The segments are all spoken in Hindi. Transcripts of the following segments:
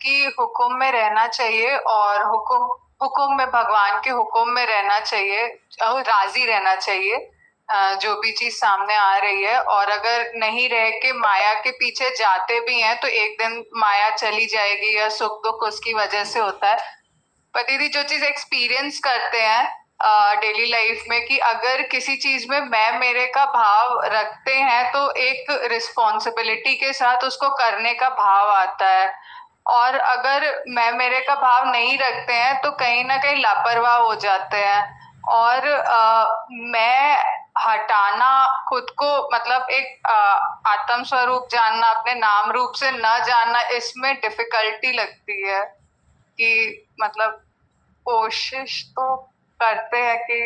कि हुक्म में रहना चाहिए और हुक्म में, भगवान के हुक्म में रहना चाहिए और राजी रहना चाहिए जो भी चीज सामने आ रही है। और अगर नहीं रह के माया के पीछे जाते भी हैं तो एक दिन माया चली जाएगी, या सुख दुख उसकी वजह से होता है। पर दीदी जो चीज एक्सपीरियंस करते हैं डेली लाइफ में, कि अगर किसी चीज में मैं मेरे का भाव रखते हैं तो एक रिस्पॉन्सिबिलिटी के साथ उसको करने का भाव आता है। और अगर मैं मेरे का भाव नहीं रखते हैं तो कहीं ना कहीं लापरवाह हो जाते हैं। और मैं हटाना खुद को, मतलब एक आत्म स्वरूप जानना, अपने नाम रूप से न जानना, इसमें डिफिकल्टी लगती है। कि मतलब कोशिश तो करते हैं कि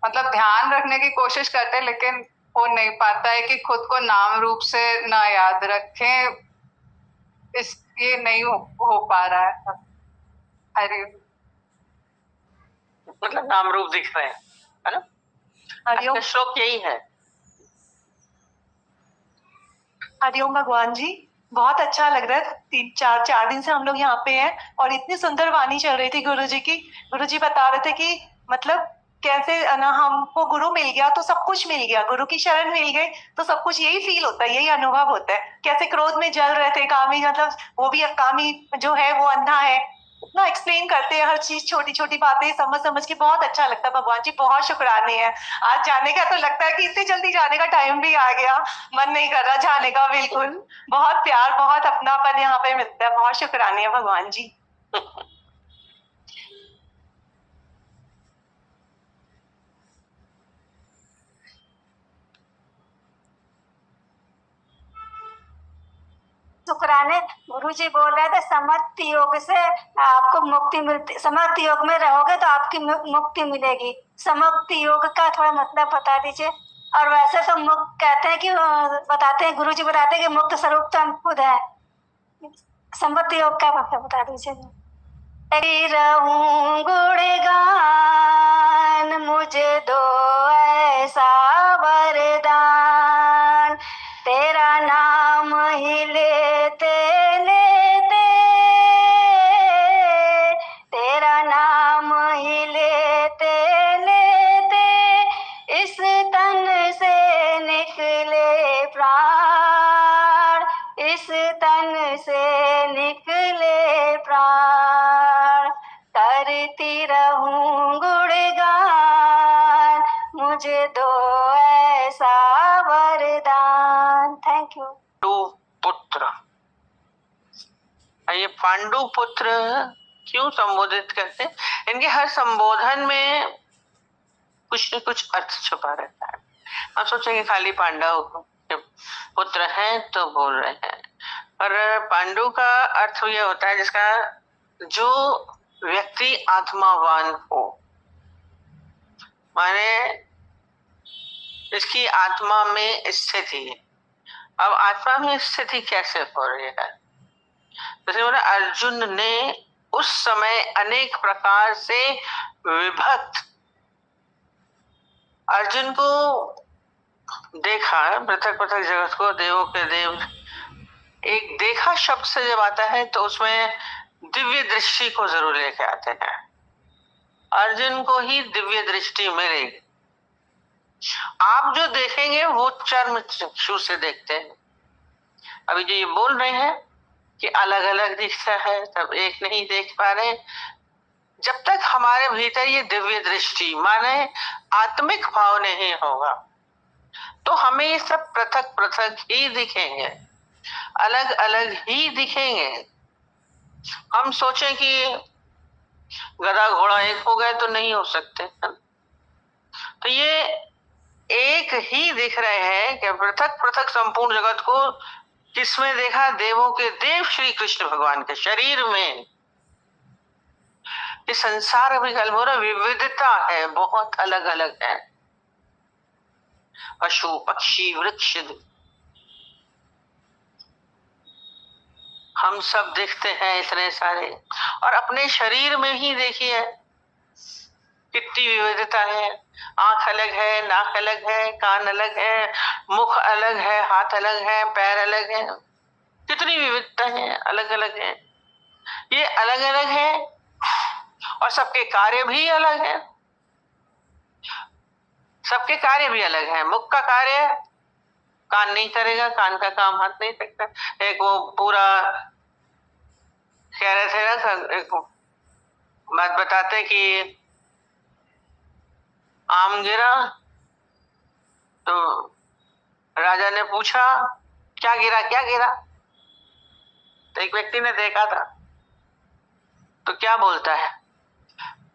मतलब ध्यान रखने की कोशिश करते हैं, लेकिन हो नहीं पाता है कि खुद को नाम रूप से ना याद रखें। ये नहीं हो पा रहा है। अरे मतलब नाम रूप दिख रहे हैं, है ना? हरिओम। श्लोक यही है। हरिओम भगवान जी, बहुत अच्छा लग रहा है। 3-4 दिन से हम लोग यहाँ पे हैं और इतनी सुंदर वाणी चल रही थी गुरु जी की। गुरु जी बता रहे थे कि मतलब कैसे ना हमको गुरु मिल गया तो सब कुछ मिल गया, गुरु की शरण मिल गई तो सब कुछ, यही फील होता है, यही अनुभव होता है। कैसे क्रोध में जल रहे थे, कामी मतलब वो भी कामी जो है वो अंधा है, इतना एक्सप्लेन करते हैं हर चीज, छोटी छोटी बातें समझ समझ के बहुत अच्छा लगता है। भगवान जी बहुत शुक्राने हैं। आज जाने का तो लगता है कि इतनी जल्दी जाने का टाइम भी आ गया, मन नहीं कर रहा जाने का बिल्कुल। बहुत प्यार, बहुत अपनापन यहाँ पे मिलता है। बहुत शुक्राने हैं भगवान जी। शुक्राने। गुरु जी बोल रहे थे समर्थ योग से आपको मुक्ति मिलती, समर्थ योग में रहोगे तो आपकी मुक्ति मिलेगी। समर्थ योग का थोड़ा मतलब बता दीजिए। और वैसे तो मुक्त कहते हैं कि बताते हैं, गुरु जी बताते हैं कि मुक्त स्वरूप तो हम खुद है। समर्थ योग का मतलब बता दीजिए। रहूं गुणगान मुझे दो ऐसा वरदान, तेरा नाम ही लेते लेते, तेरा नाम ही लेते लेते, इस तन से निकले प्राण, इस तन से निकले प्राण, करती रहूं गुणगान मुझे दो ऐसा वरदान। Thank you. पुत्र, ये पांडु पुत्र क्यों संबोधित करते हैं? इनके हर संबोधन में कुछ न कुछ अर्थ छुपा रहता है। हम सोचेंगे खाली पांडव पुत्र हैं तो बोल रहे हैं, पर पांडु का अर्थ यह होता है जिसका, जो व्यक्ति आत्मावान हो, माने इसकी आत्मा में स्थिति। अब आत्मा में स्थिति कैसे हो रही है? जैसे बोला अर्जुन ने उस समय अनेक प्रकार से विभक्त अर्जुन को देखा, पृथक पृथक जगत को, देवों के देव। एक देखा शब्द से जब आता है तो उसमें दिव्य दृष्टि को जरूर लेके आते हैं। अर्जुन को ही दिव्य दृष्टि मिलेगी। आप जो देखेंगे वो चर्म चक्षु से देखते हैं। अभी जो ये बोल रहे हैं कि अलग अलग दिखता है, तब एक नहीं देख पा रहे। जब तक हमारे भीतर ये दिव्य दृष्टि माने आत्मिक भाव नहीं होगा तो हमें ये सब पृथक पृथक ही दिखेंगे, अलग अलग ही दिखेंगे। हम सोचें कि गधा घोड़ा एक हो गए तो नहीं हो सकते। तो ये एक ही दिख रहे हैं कि पृथक पृथक संपूर्ण जगत को किसमें देखा? देवों के देव श्री कृष्ण भगवान के शरीर में। ये संसार अभी कल बोला विविधता है, बहुत अलग अलग है। पशु पक्षी वृक्ष हम सब देखते हैं इतने सारे, और अपने शरीर में ही देखिए कितनी विविधता है। आंख अलग है, नाक अलग है, कान अलग है, मुख अलग है, हाथ अलग है, पैर अलग है, कितनी विविधता है, अलग अलग है। ये अलग अलग है और सबके कार्य भी अलग है। सबके कार्य भी अलग है। मुख का कार्य कान नहीं करेगा, कान का काम हाथ नहीं सकता। एक वो पूरा कह रहे थे ना, एक बात बताते कि आम गिरा तो राजा ने पूछा क्या गिरा, क्या गिरा? तो एक व्यक्ति ने देखा था, तो क्या बोलता है?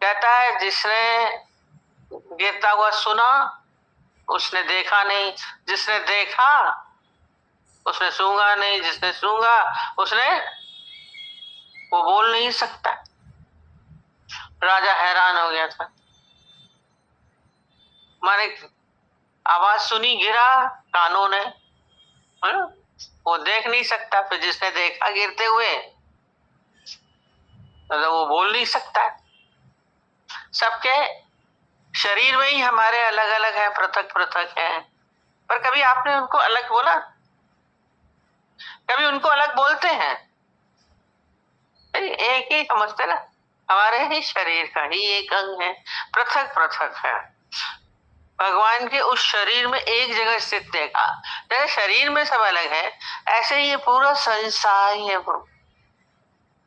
कहता है जिसने गिरता हुआ सुना उसने देखा नहीं, जिसने देखा उसने सूंघा नहीं, जिसने सूंघा उसने वो बोल नहीं सकता। राजा हैरान हो गया था। माने आवाज सुनी, गिरा कानों ने, वो देख नहीं सकता। फिर जिसने देखा गिरते हुए तो वो बोल नहीं सकता। सबके शरीर में ही हमारे अलग अलग है, पृथक पृथक है। पर कभी आपने उनको अलग बोला? कभी उनको अलग बोलते हैं? एक ही समझते ना, हमारे ही शरीर का ही एक अंग है, पृथक पृथक है। भगवान के उस शरीर में एक जगह स्थित देखा, जैसे शरीर में सब अलग है, ऐसे ही ये पूरा संसार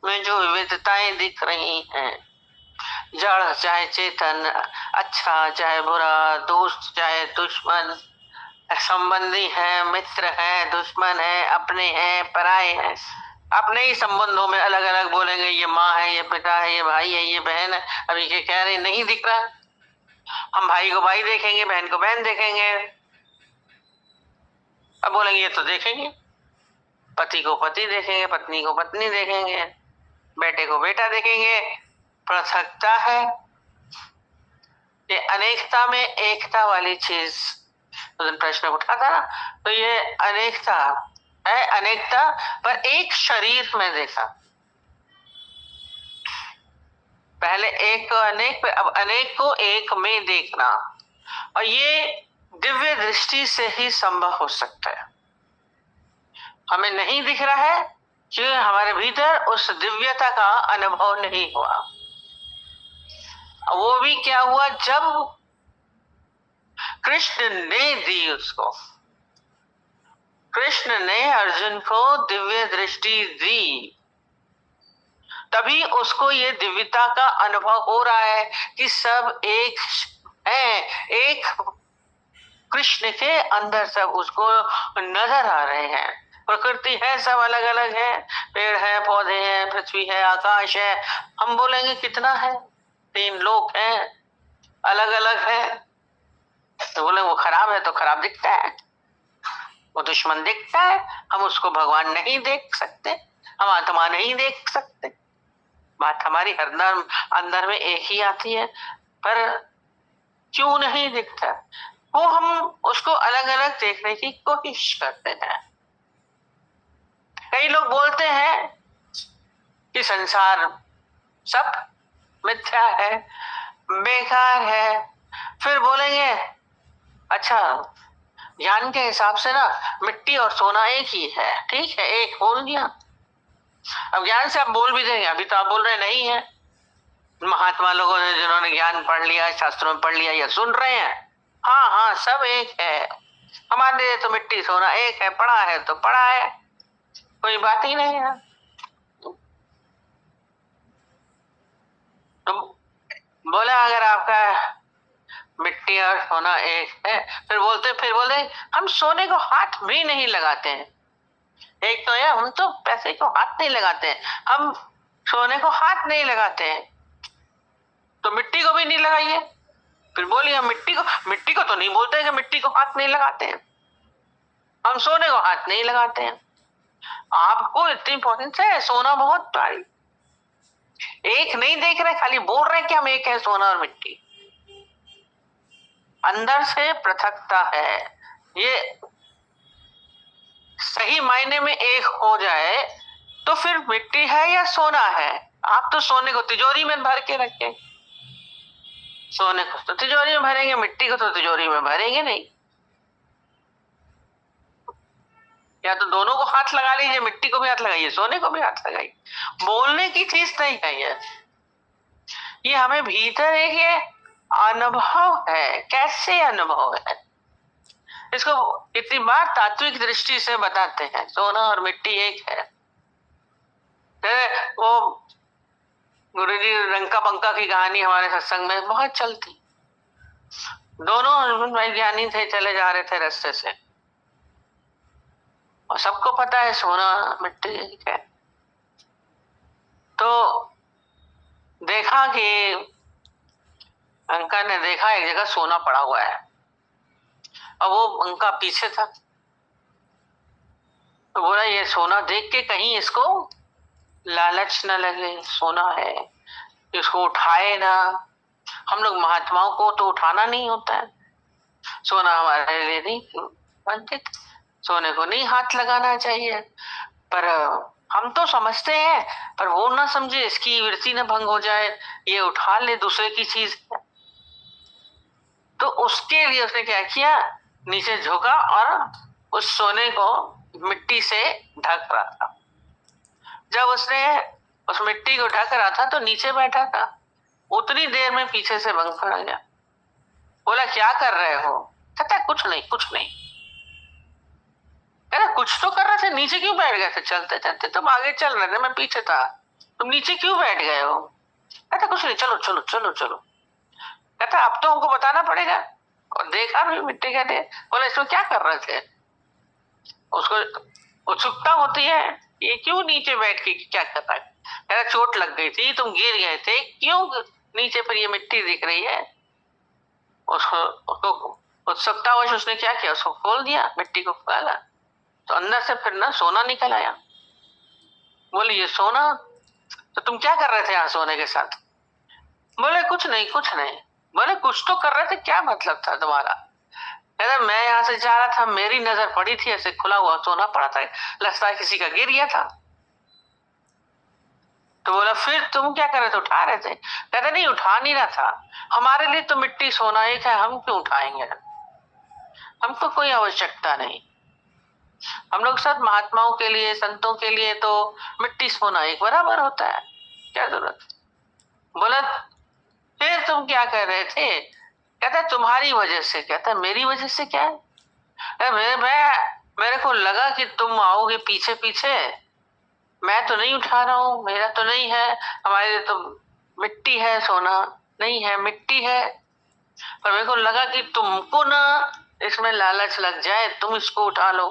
में जो विविधताएं दिख रही हैं, जड़ चाहे चेतन, अच्छा चाहे बुरा, दोस्त चाहे दुश्मन, संबंधी है, मित्र है, दुश्मन है, अपने हैं, पराये हैं, अपने ही संबंधों में अलग अलग बोलेंगे। ये माँ है, ये पिता है, ये भाई है, ये बहन है। अभी ये कह रहे नहीं दिख रहा, हम भाई को भाई देखेंगे, बहन को बहन देखेंगे। अब बोलेंगे ये तो देखेंगे, पति को पति देखेंगे, पत्नी को पत्नी देखेंगे, बेटे को बेटा देखेंगे। पृथकता है। ये अनेकता में एकता वाली चीज प्रश्न उठा था ना, तो ये अनेकता है, अनेकता पर एक शरीर में देखा। पहले एक को अनेक पे, अब अनेक को एक में देखना, और ये दिव्य दृष्टि से ही संभव हो सकता है। हमें नहीं दिख रहा है कि हमारे भीतर उस दिव्यता का अनुभव नहीं हुआ। वो भी क्या हुआ, जब कृष्ण ने दी उसको, कृष्ण ने अर्जुन को दिव्य दृष्टि दी, तभी उसको ये दिव्यता का अनुभव हो रहा है कि सब एक है, एक कृष्ण के अंदर सब उसको नजर आ रहे हैं। प्रकृति है, सब अलग अलग है, पेड़ है, पौधे हैं, पृथ्वी है, आकाश है। हम बोलेंगे कितना है, 3 लोक हैं, अलग अलग है। तो बोले वो खराब है तो खराब दिखता है, वो दुश्मन दिखता है, हम उसको भगवान नहीं देख सकते, हम आत्मा नहीं देख सकते। बात हमारी हरदम अंदर में एक ही आती है, पर क्यों नहीं दिखता? वो हम उसको अलग अलग देखने की कोशिश करते हैं। कई लोग बोलते हैं कि संसार सब मिथ्या है, बेकार है। फिर बोलेंगे अच्छा ज्ञान के हिसाब से ना मिट्टी और सोना एक ही है, ठीक है, एक बोल दिया। अब ज्ञान से आप बोल भी देंगे, अभी तो आप बोल रहे नहीं है। महात्मा लोगों ने जिन्होंने ज्ञान पढ़ लिया, शास्त्रों में पढ़ लिया, या सुन रहे हैं, हाँ हाँ सब एक है, हमारे लिए तो मिट्टी सोना एक है, पढ़ा है तो पढ़ा है, कोई बात ही नहीं है। तो बोले अगर आपका मिट्टी और सोना एक है, फिर बोलते हम सोने को हाथ भी नहीं लगाते हैं। एक तो है, हम तो पैसे को हाथ नहीं लगाते हैं, हम सोने को हाथ नहीं लगाते हैं, तो मिट्टी को भी नहीं लगाइए। फिर बोलिए हम मिट्टी को तो नहीं बोलते हैं कि मिट्टी को हाथ नहीं लगाते हैं, हम सोने को हाथ नहीं लगाते हैं। आपको इतनी इंपॉर्टेंस है, सोना बहुत प्यारी, एक नहीं देख रहे, खाली बोल रहे कि हम एक है, सोना और मिट्टी। अंदर से पृथकता है। ये सही मायने में एक हो जाए तो फिर मिट्टी है या सोना है। आप तो सोने को तिजोरी में भर के रखें, सोने को तो तिजोरी में भरेंगे, मिट्टी को तो तिजोरी में भरेंगे नहीं। या तो दोनों को हाथ लगा लीजिए, मिट्टी को भी हाथ लगाइए, सोने को भी हाथ लगाइए। बोलने की चीज नहीं है ये हमें भीतर एक ये अनुभव है। कैसे अनुभव है इसको इतनी बार तात्विक दृष्टि से बताते हैं। सोना और मिट्टी एक है। वो गुरुजी रंका पंका की कहानी हमारे सत्संग में बहुत चलती। दोनों हस्बैंड वाइफ ज्ञानी थे, चले जा रहे थे रास्ते से, और सबको पता है सोना मिट्टी एक है। तो देखा कि अंका ने देखा एक जगह सोना पड़ा हुआ है, और वो अंका पीछे था। तो बोला ये सोना देख के कहीं इसको लालच न लगे, सोना है, इसको उठाए ना। हम लोग महात्माओं को तो उठाना नहीं होता है, सोना हमारे लिए नहीं बनते, सोने को नहीं हाथ लगाना चाहिए। पर हम तो समझते हैं, पर वो ना समझे, इसकी वृत्ति न भंग हो जाए, ये उठा ले दूसरे की चीज। तो उसके लिए उसने क्या किया, नीचे झुका और उस सोने को मिट्टी से ढक रहा था। जब उसने उस मिट्टी को ढक रहा था तो नीचे बैठा था। उतनी देर में पीछे से बंक पड़ गया। बोला क्या कर रहे हो? कहता कुछ नहीं कुछ नहीं। कहता कुछ तो कर रहे थे, नीचे क्यों बैठ गए थे? चलते चलते तुम आगे चल रहे थे, मैं पीछे था, तुम नीचे क्यों बैठ गए हो? कहता कुछ नहीं, चलो चलो चलो चलो। कहता अब तो हमको बताना पड़ेगा। और देखा भी मिट्टी का दे। बोला इसमें क्या कर रहे थे? उसको उत्सुकता होती है, ये क्यों नीचे बैठ के क्या कर रहा है? कहता चोट लग गई थी, तुम गिर गए थे, क्यों नीचे पर ये मिट्टी दिख रही है? उसको उत्सुकतावश उसने क्या किया, उसको खोल दिया, मिट्टी को खोला, तो अंदर से फिर ना सोना निकल आया। बोले ये सोना, तो तुम क्या कर रहे थे यहाँ सोने के साथ? बोले कुछ नहीं कुछ नहीं। बोले कुछ तो कर रहे थे, क्या मतलब था तुम्हारा? कहता मैं यहाँ से जा रहा था, मेरी नजर पड़ी थी, ऐसे खुला हुआ सोना पड़ा था, लगता है किसी का गिर गया था। तो बोला फिर तुम क्या कर रहे थे, उठा रहे थे? कहते नहीं उठा नहीं रहा था, हमारे लिए तो मिट्टी सोना एक है, हम क्यों उठाएंगे, हमको कोई आवश्यकता नहीं। हम लोग सब महात्माओं के लिए, संतों के लिए तो मिट्टी सोना एक बराबर होता है, क्या जरूरत? बोला फिर तुम क्या कर रहे थे? कहता तुम्हारी वजह से। कहता मेरी वजह से क्या है? मेरे को लगा कि तुम आओगे पीछे पीछे, मैं तो नहीं उठा रहा हूँ, मेरा तो नहीं है, हमारे लिए तो मिट्टी है, सोना नहीं है, मिट्टी है। पर मेरे को लगा कि तुमको ना इसमें लालच लग जाए, तुम इसको उठा लो,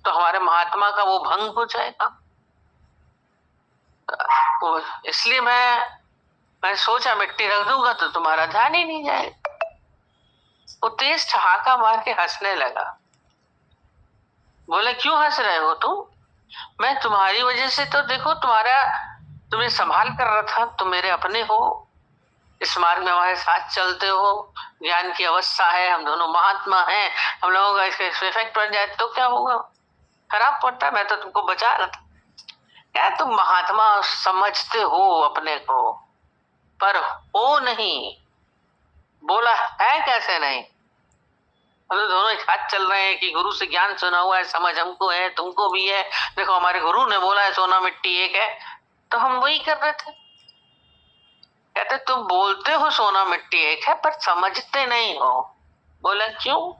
तो हमारे महात्मा का वो भंग हो जाएगा। तो इसलिए मैं सोचा मिट्टी रख दूंगा तो तुम्हारा ध्यान ही नहीं जाएगा। वो तेज ठहाका मार के हंसने लगा। बोले क्यों हंस रहे हो तुम? मैं तुम्हारी वजह से तो देखो तुम्हें संभाल कर रहा था, तुम मेरे अपने हो, इस मार्ग में हमारे साथ चलते हो, ज्ञान की अवस्था है, हम दोनों महात्मा हैं, हम लोगों का इसका इफेक्ट पड़ जाए तो क्या होगा, खराब पड़ता। मैं तो तुमको बचा रहा था। क्या तुम महात्मा समझते हो अपने को, पर हो नहीं। बोला है कैसे नहीं? हम तो दोनों एक साथ चल रहे हैं कि गुरु से ज्ञान सुना हुआ है, समझ हमको है, तुमको भी है, देखो हमारे गुरु ने बोला है सोना मिट्टी एक है, तो हम वही कर रहे थे। कहते तुम बोलते हो सोना मिट्टी एक है, पर समझते नहीं हो। बोला क्यों?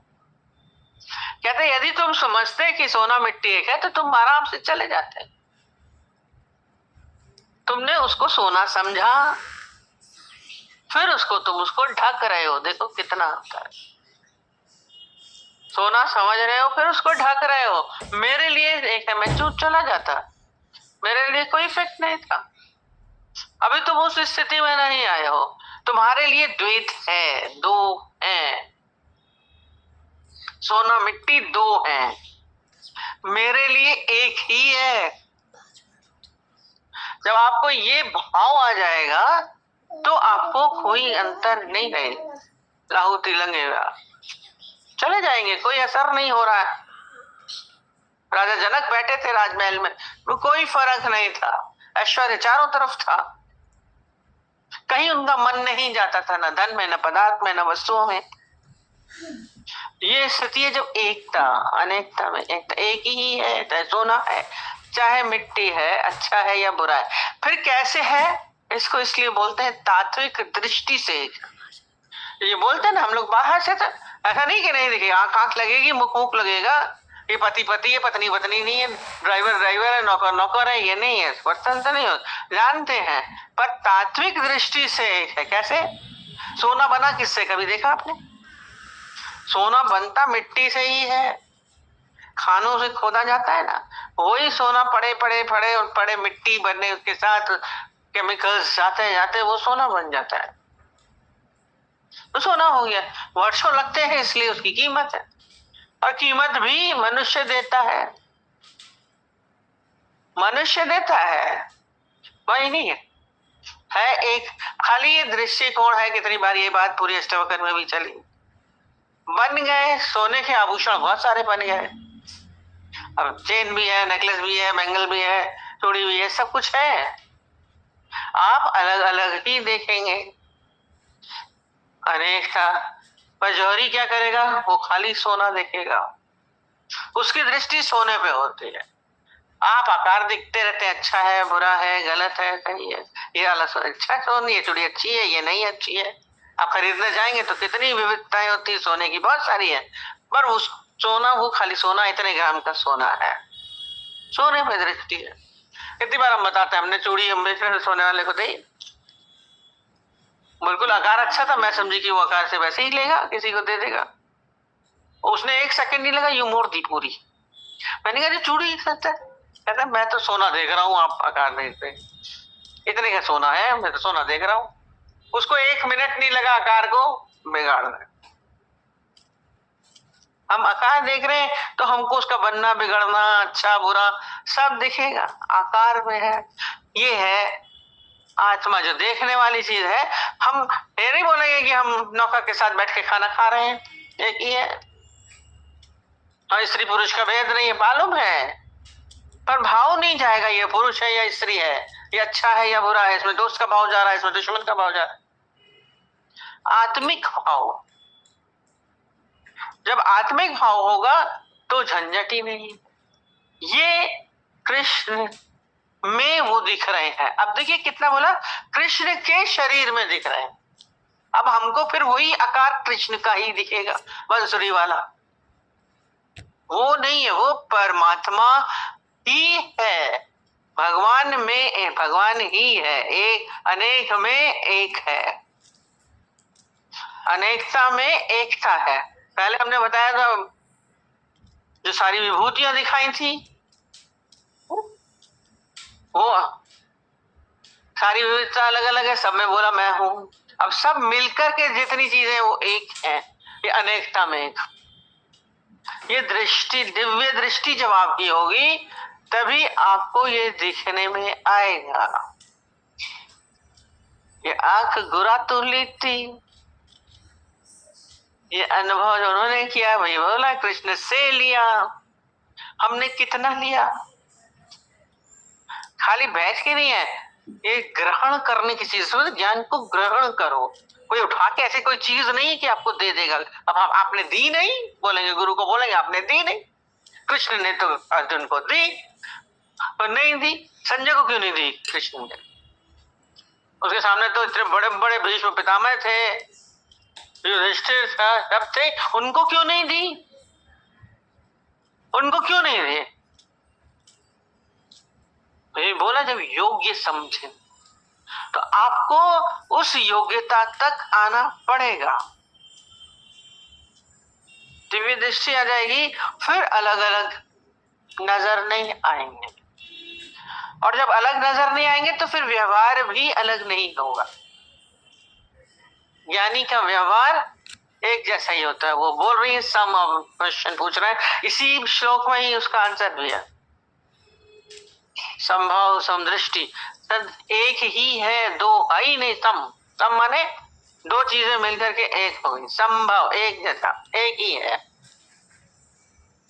कहते यदि तुम समझते कि सोना मिट्टी एक है तो तुम आराम से चले जाते। तुमने उसको सोना समझा, फिर तुम उसको ढक रहे हो, देखो कितना होता है। सोना समझ रहे हो, फिर उसको ढक रहे हो। मेरे लिए एक है, मैं चूप चला जाता, मेरे लिए कोई इफेक्ट नहीं था। अभी तुम उस स्थिति में नहीं आए हो, तुम्हारे लिए द्वैत है, दो है, सोना मिट्टी दो है, मेरे लिए एक ही है। जब आपको ये भाव आ जाएगा तो आपको कोई अंतर नहीं रहेगा, लाहुति लगेगा, चले जाएंगे, कोई असर नहीं हो रहा है। राजा जनक बैठे थे राजमहल में, वो कोई फर्क नहीं था, ऐश्वर्य चारों तरफ था, कहीं उनका मन नहीं जाता था, न धन में, न पदार्थ में, न वस्तुओं में। ये स्थिति है जब एकता अनेकता में एकता, एक ही है, चाहे सोना है चाहे मिट्टी है, अच्छा है या बुरा है। फिर कैसे है इसको इसलिए बोलते हैं तात्विक दृष्टि से। ये बोलते हैं ना हम लोग बाहर से, तो ऐसा नहीं कि नहीं देखिए, आंख आंख लगेगी, मुख मुख लगेगा, ये पति पति है, पत्नी पत्नी नहीं है, ड्राइवर ड्राइवर है, नौकर नौकर है, ये नहीं है, वर्तन तो नहीं हो जानते हैं। पर तात्विक दृष्टि से है। कैसे? सोना बना किससे, कभी देखा आपने? सोना बनता मिट्टी से ही है, खानों से खोदा जाता है ना, वही सोना पड़े पड़े पड़े और पड़े मिट्टी बनने के साथ केमिकल्स जाते जाते वो सोना बन जाता है, तो सोना हो गया। वर्षों लगते हैं इसलिए उसकी कीमत है, और कीमत भी मनुष्य देता है, मनुष्य देता है, वही नहीं है एक खाली ये दृष्टिकोण है। कितनी बार ये बात पूरी अष्टवक्र में भी चली, बन गए सोने के आभूषण बहुत सारे बन गए, अब चेन भी है, नेकलेस भी है, बैंगल भी है, चूड़ी भी है, सब कुछ है। आप अलग अलग ही देखेंगे अनेकता। पर जौहरी क्या करेगा, वो खाली सोना देखेगा, उसकी दृष्टि सोने पे होती है। आप आकार देखते रहते हैं, अच्छा है बुरा है गलत है सही है, ये अलग अच्छा सोनी, ये चूड़ी अच्छी है ये नहीं अच्छी है। आप खरीदने जाएंगे तो कितनी विविधताएं होती है सोने की, बहुत सारी है, पर उस सोना वो खाली सोना इतने ग्राम का सोना है, सोने पे दृष्टि है। कितनी बार हम बताते हैं, हमने चूड़ी हम बेच रहे सोने वाले को दी, बिल्कुल आकार अच्छा था, मैं समझी कि वो आकार से वैसे ही लेगा, किसी को दे देगा, उसने एक सेकंड नहीं लगा यूं मोड़ दी पूरी। मैंने कहा चूड़ी सच है, कहता मैं तो सोना देख रहा हूँ, आप आकार देख रहे, इतने का सोना है, मैं तो सोना देख रहा हूँ। उसको एक मिनट नहीं लगा आकार को बिगाड़ रहे। हम आकार देख रहे हैं तो हमको उसका बनना बिगड़ना अच्छा बुरा सब दिखेगा, आकार में है। ये है आत्मा जो देखने वाली चीज है। हम ये नहीं बोलेंगे कि हम नौकर के साथ बैठ के खाना खा रहे हैं, एक ही है, और स्त्री पुरुष का भेद नहीं है, मालूम है, पर भाव नहीं जाएगा ये पुरुष है या स्त्री है, ये अच्छा है या बुरा है, इसमें दोस्त का भाव जा रहा है, इसमें दुश्मन का भाव जा रहा है। आत्मिक भाव, जब आत्मिक भाव होगा तो झंझट ही नहीं। ये कृष्ण में वो दिख रहे हैं। अब देखिए कितना बोला, कृष्ण के शरीर में दिख रहे हैं। अब हमको फिर वही आकार कृष्ण का ही दिखेगा, बंसुरी वाला वो नहीं है, वो परमात्मा ही है, भगवान में भगवान ही है, एक अनेक में एक है, अनेकता में एकता है। पहले हमने बताया था जो सारी विभूतियां दिखाई थी वो सारी विविधता अलग अलग है, सब में बोला मैं हूं। अब सब मिलकर के जितनी चीजें वो एक है, ये अनेकता में एक। ये दृष्टि दिव्य दृष्टि जब आपकी होगी तभी आपको ये दिखने में आएगा। ये आंख गुरा तुली थी, ये अनुभव जो उन्होंने किया वही बोला कृष्ण से लिया। हमने कितना लिया, खाली बैठ के नहीं है, ये ग्रहण करने की चीज, ज्ञान को ग्रहण करो। कोई उठा के ऐसी कोई चीज नहीं कि आपको दे देगा। अब आपने दी नहीं, बोलेंगे गुरु को बोलेंगे आपने दी नहीं। कृष्ण ने तो अर्जुन को दी, पर नहीं दी। संजय को क्यों नहीं दी कृष्ण ने? उसके सामने तो इतने बड़े बड़े भीष्म पितामह थे, युधिष्ठिर सब थे, उनको क्यों नहीं दी? उनको क्यों नहीं दी? ये बोला जब योग्य समझे तो आपको उस योग्यता तक आना पड़ेगा, दिव्य दृष्टि आ जाएगी, फिर अलग अलग नजर नहीं आएंगे। और जब अलग नजर नहीं आएंगे तो फिर व्यवहार भी अलग नहीं होगा। ज्ञानी का व्यवहार एक जैसा ही होता है। वो बोल रही है, सम क्वेश्चन पूछ रहे हैं, इसी श्लोक में ही उसका आंसर भी है। संभव समदृष्टि तद एक ही है, दो है ही नहीं। सम माने दो चीजें मिलकर के एक हो गई। संभव एक जैसा, एक ही है।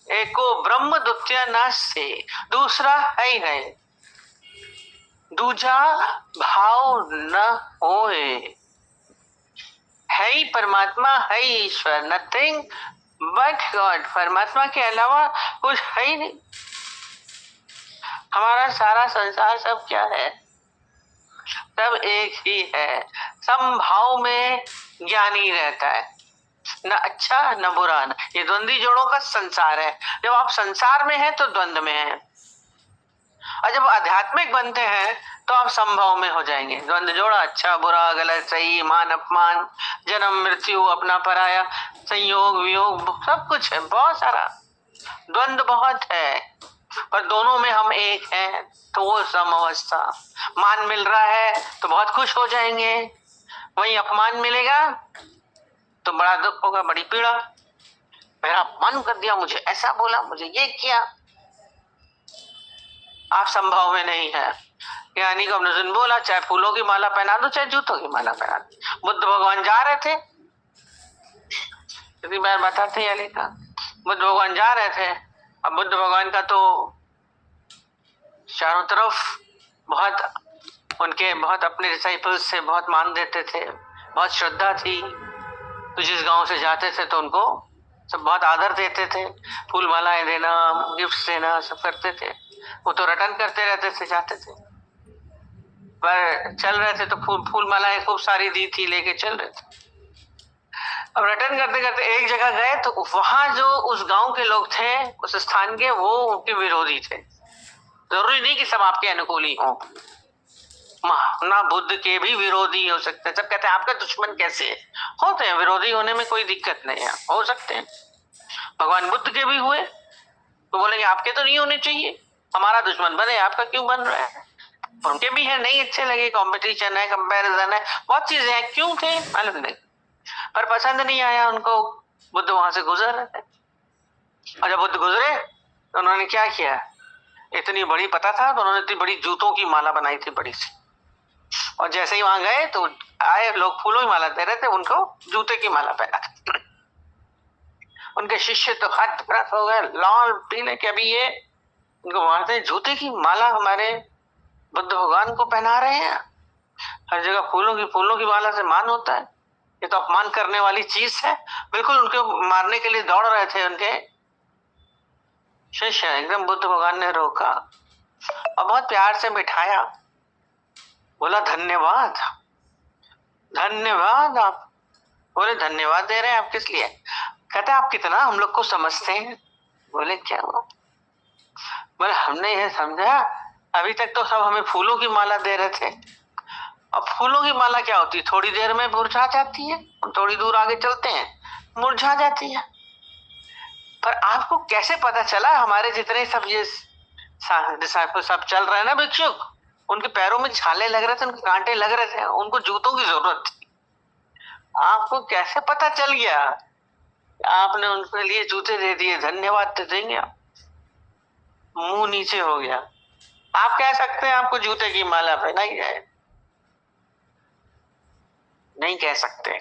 एको ब्रह्म द्वितीय नास्ति, दूसरा है ही नहीं, दूजा भाव न होए। है ही परमात्मा, है ही ईश्वर, नथिंग बट गॉड, परमात्मा के अलावा कुछ है ही नहीं। हमारा सारा संसार सब क्या है? सब एक ही है। समभाव में ज्ञानी रहता है, न अच्छा न बुरा। न ये द्वंद्वी जोड़ों का संसार है। जब आप संसार में हैं तो द्वंद्व में हैं, और जब आध्यात्मिक बनते हैं तो आप संभव में हो जाएंगे। द्वंद्व जोड़ा अच्छा बुरा, गलत सही, मान अपमान, जन्म मृत्यु, अपना पराया, संयोग वियोग, सब कुछ है, बहुत सारा द्वंद्व बहुत है। पर दोनों में हम एक हैं, तो वो सम अवस्था। मान मिल रहा है तो बहुत खुश हो जाएंगे, वहीं अपमान मिलेगा तो बड़ा दुख होगा, बड़ी पीड़ा। मेरा अपमान कर दिया, मुझे ऐसा बोला, मुझे ये किया। आप संभव में नहीं है। यानी को हमने सुन बोला, चाहे फूलों की माला पहना दो, चाहे जूतों की माला पहना दो। बुद्ध भगवान जा रहे थे, कितनी बार बताते हैं लिखा, बुद्ध भगवान जा रहे थे। अब बुद्ध भगवान का तो चारों तरफ बहुत अपने डिसाइपल्स से बहुत मान देते थे, बहुत श्रद्धा थी। तो जिस गांव से जाते थे तो उनको सब बहुत आदर देते थे, फूल मालाएं देना, गिफ्ट देना, सब करते थे। वो तो रिटर्न करते रहते थे, जाते थे, पर चल रहे थे तो फूल मालाएं खूब सारी दी थी, लेके चल रहे थे। अब रिटर्न करते करते एक जगह गए तो वहां जो उस गांव के लोग थे, उस स्थान के, वो उनके विरोधी थे। जरूरी नहीं कि सब आपके अनुकूल ही हो, ना बुद्ध के भी विरोधी हो सकते हैं। सब कहते हैं आपका दुश्मन कैसे है? होते हैं, विरोधी होने में कोई दिक्कत नहीं है, हो सकते हैं। भगवान बुद्ध के भी हुए तो बोलेंगे आपके तो नहीं होने चाहिए, हमारा दुश्मन बने, आपका क्यों बन रहा है? उनके भी है, नहीं अच्छे लगे, कंपटीशन है, कंपैरिजन है, बहुत चीजें हैं, क्यों थे मालूम नहीं, पर पसंद नहीं आया उनको। बुद्ध वहां से गुजर रहे थे, और जब बुद्ध गुजरे तो उन्होंने क्या किया, इतनी बड़ी, पता था तो उन्होंने इतनी बड़ी जूतों की माला बनाई थी, बड़ी सी। और जैसे ही वहां गए तो आए लोग फूलों की माला दे रहे थे, उनको जूते की माला पहना। उनके शिष्य तो हद भ्रत हो गए, लाल पीले के, अभी ये उनको मारते जूते की माला हमारे बुद्ध भगवान को पहना रहे हैं। हर जगह फूलों की माला से मान होता है, ये तो अपमान करने वाली चीज है। बिल्कुल उनको मारने के लिए दौड़ रहे थे उनके शिष्य, एकदम बुद्ध भगवान ने रोका और बहुत प्यार से बिठाया, बोला धन्यवाद, धन्यवाद। आप बोले धन्यवाद दे रहे हैं, आप किस लिए? कहते आप कितना हम लोग को समझते हैं। बोले क्या हुआ? बोले हमने ये समझा, अभी तक तो सब हमें फूलों की माला दे रहे थे, अब फूलों की माला क्या होती है, थोड़ी देर में मुरझा जाती है, थोड़ी दूर आगे चलते हैं मुरझा जाती है। पर आपको कैसे पता चला? हमारे जितने सब ये डिसाइपल सब चल रहे हैं ना भिक्षुक, उनके पैरों में छाले लग रहे थे, उनके कांटे लग रहे थे, उनको जूतों की जरूरत थी। आपको कैसे पता चल गया? आपने उनके लिए जूते दे दिए, धन्यवाद तो देंगे आप? मुंह नीचे हो गया। आप कह सकते हैं आपको जूते की माला पहनाई जाए? नहीं कह सकते।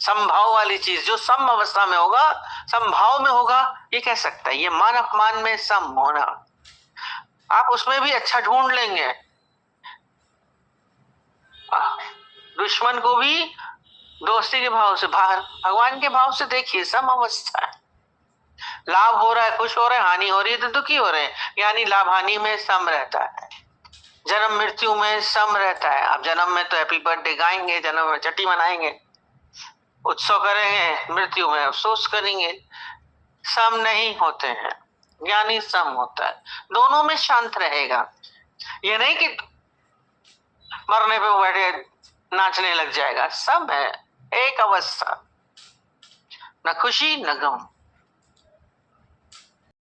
संभाव वाली चीज जो सम अवस्था में होगा, संभाव में होगा, ये कह सकता है। ये मान अपमान में सम होना, आप उसमें भी अच्छा ढूंढ लेंगे। दुश्मन को भी दोस्ती के भाव से, भगवान के भाव से देखिए, सम अवस्था है। लाभ हो रहा है खुश हो रहे हैं, हानि हो रही है तो दुखी हो रहे हैं, यानी लाभ हानि में सम रहता है। जन्म मृत्यु में सम रहता है। आप जन्म में तो हैप्पी बर्थडे गाएंगे, जन्म में छठी मनाएंगे, उत्सव करेंगे, मृत्यु में अफसोस करेंगे। सम नहीं होते हैं, ज्ञानी सम होता है, दोनों में शांत रहेगा। ये नहीं कि मरने पे वो बैठे नाचने लग जाएगा। सब है एक अवस्था, न खुशी न गम।